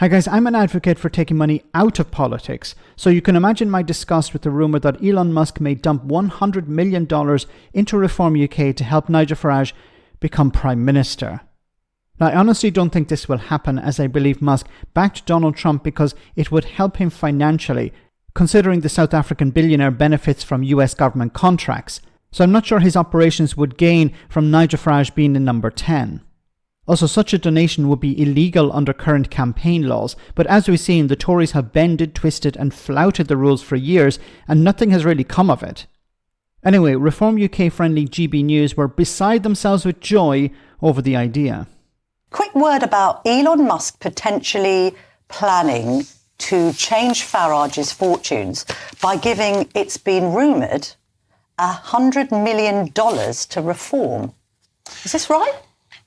Hi guys, I'm an advocate for taking money out of politics, so you can imagine my disgust with the rumour that Elon Musk may dump $100 million into Reform UK to help Nigel Farage become Prime Minister. Now, I honestly don't think this will happen, as I believe Musk backed Donald Trump because it would help him financially, considering the South African billionaire benefits from US government contracts. So I'm not sure his operations would gain from Nigel Farage being in number 10. Also, such a donation would be illegal under current campaign laws, but as we've seen, the Tories have bended, twisted and flouted the rules for years, and nothing has really come of it. Anyway, Reform UK friendly GB News were beside themselves with joy over the idea. Quick word about Elon Musk potentially planning to change Farage's fortunes by giving, it's been rumoured, $100 million to Reform. Is this right?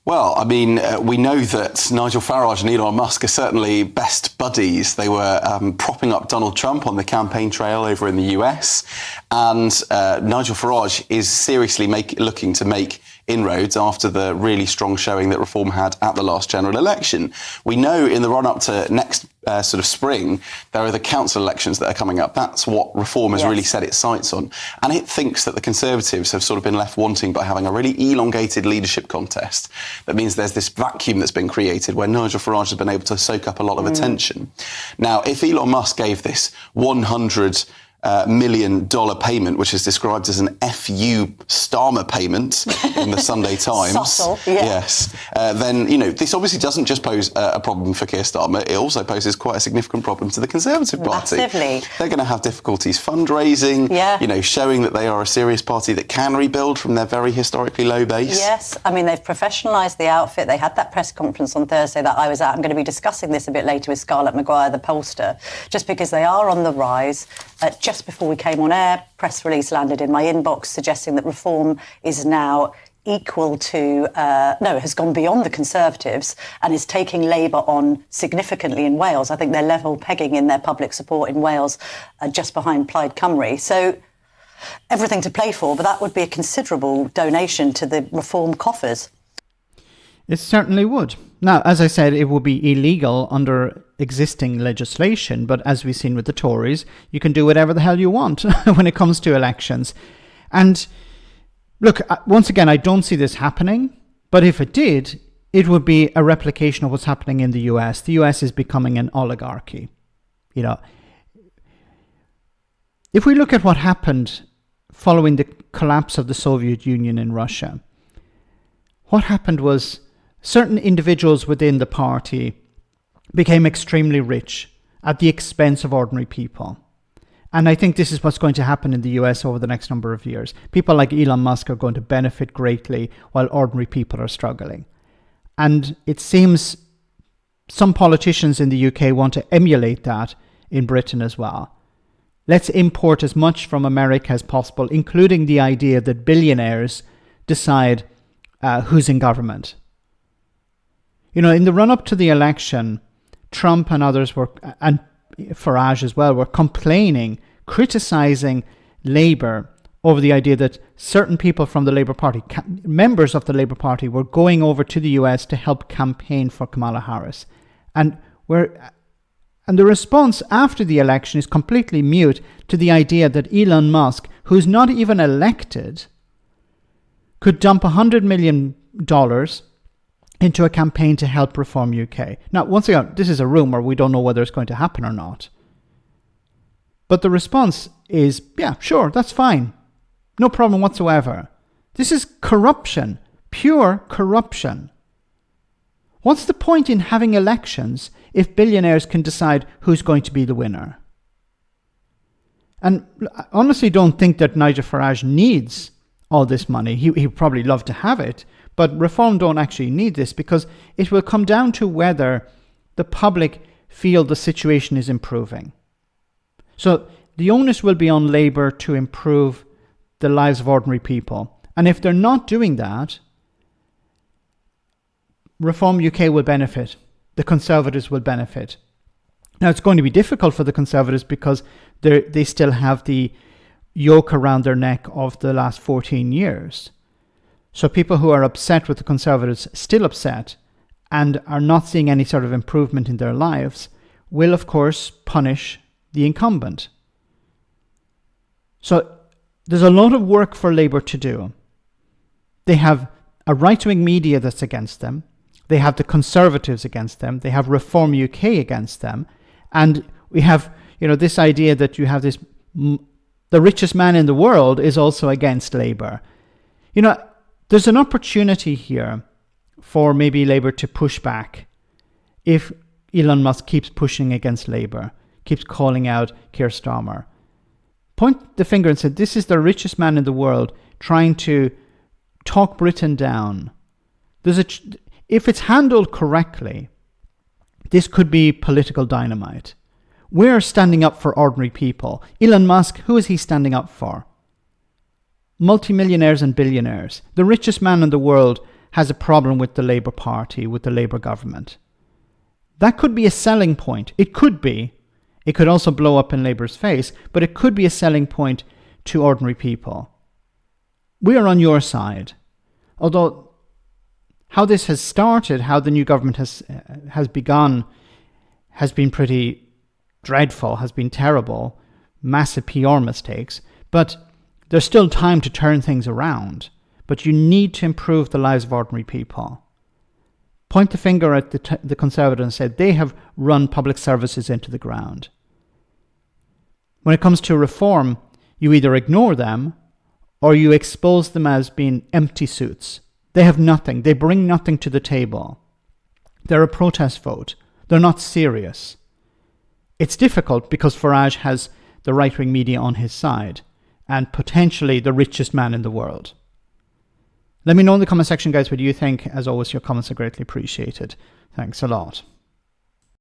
Well, I mean, we know that Nigel Farage and Elon Musk are certainly best buddies. They were propping up Donald Trump on the campaign trail over in the US. And Nigel Farage is seriously looking to make inroads after the really strong showing that Reform had at the last general election. We know in the run-up to next sort of spring, there are the council elections that are coming up. That's what Reform has really set its sights on. And it thinks that the Conservatives have sort of been left wanting by having a really elongated leadership contest. That means there's this vacuum that's been created where Nigel Farage has been able to soak up a lot of attention. Now, if Elon Musk gave this $100 million payment, which is described as an FU Starmer payment in the Sunday Times. Subtle, yeah. Yes. Then, you know, this obviously doesn't just pose a problem for Keir Starmer. It also poses quite a significant problem to the Conservative Party. Massively. They're going to have difficulties fundraising, you know, showing that they are a serious party that can rebuild from their very historically low base. Yes. I mean, they've professionalised the outfit. They had that press conference on Thursday that I was at. I'm going to be discussing this a bit later with Scarlett Maguire, the pollster, just because they are on the rise. Just before we came on air, press release landed in my inbox suggesting that Reform is now equal to, has gone beyond the Conservatives and is taking Labour on significantly in Wales. I think they're level pegging in their public support in Wales, just behind Plaid Cymru. So everything to play for, but that would be a considerable donation to the Reform coffers. It certainly would. Now, as I said, it would be illegal under existing legislation, but as we've seen with the Tories, you can do whatever the hell you want when it comes to elections. And look, once again, I don't see this happening, but if it did, it would be a replication of what's happening in the US. The US is becoming an oligarchy. You know, if we look at what happened following the collapse of the Soviet Union in Russia, what happened was certain individuals within the party became extremely rich at the expense of ordinary people. And I think this is what's going to happen in the US over the next number of years. People like Elon Musk are going to benefit greatly while ordinary people are struggling. And it seems some politicians in the UK want to emulate that in Britain as well. Let's import as much from America as possible, including the idea that billionaires decide who's in government. You know, in the run-up to the election, Trump and others were, and Farage as well, were complaining, criticising Labour over the idea that certain people from the Labour Party, members of the Labour Party, were going over to the US to help campaign for Kamala Harris. And the response after the election is completely mute to the idea that Elon Musk, who's not even elected, could dump $100 million into a campaign to help Reform UK. Now, once again, this is a rumour. We don't know whether it's going to happen or not. But the response is, yeah, sure, that's fine. No problem whatsoever. This is corruption, pure corruption. What's the point in having elections if billionaires can decide who's going to be the winner? And I honestly don't think that Nigel Farage needs all this money. He'd probably love to have it, but Reform don't actually need this because it will come down to whether the public feel the situation is improving. So the onus will be on Labour to improve the lives of ordinary people. And if they're not doing that, Reform UK will benefit. The Conservatives will benefit. Now, it's going to be difficult for the Conservatives because they still have the yoke around their neck of the last 14 years. So people who are upset with the Conservatives still upset, and are not seeing any sort of improvement in their lives will, of course, punish the incumbent. So there's a lot of work for Labour to do. They have a right-wing media that's against them. They have the Conservatives against them. They have Reform UK against them. And we have, this idea that you have this, the richest man in the world is also against Labour. There's an opportunity here for maybe Labour to push back if Elon Musk keeps pushing against Labour, keeps calling out Keir Starmer. Point the finger and say, this is the richest man in the world trying to talk Britain down. If it's handled correctly, this could be political dynamite. We're standing up for ordinary people. Elon Musk, who is he standing up for? Multimillionaires and billionaires. The richest man in the world has a problem with the Labour Party, with the Labour government. That could be a selling point. It could be. It could also blow up in Labour's face, but it could be a selling point to ordinary people. We are on your side. Although how this has started, how the new government has begun, has been pretty dreadful, has been terrible, massive PR mistakes, but there's still time to turn things around. But you need to improve the lives of ordinary people. Point the finger at the Conservatives and say they have run public services into the ground. When it comes to reform, you either ignore them or you expose them as being empty suits. They have nothing. They bring nothing to the table. They're a protest vote. They're not serious. It's difficult because Farage has the right-wing media on his side and potentially the richest man in the world. Let me know in the comment section, guys, what you think. As always, your comments are greatly appreciated. Thanks a lot.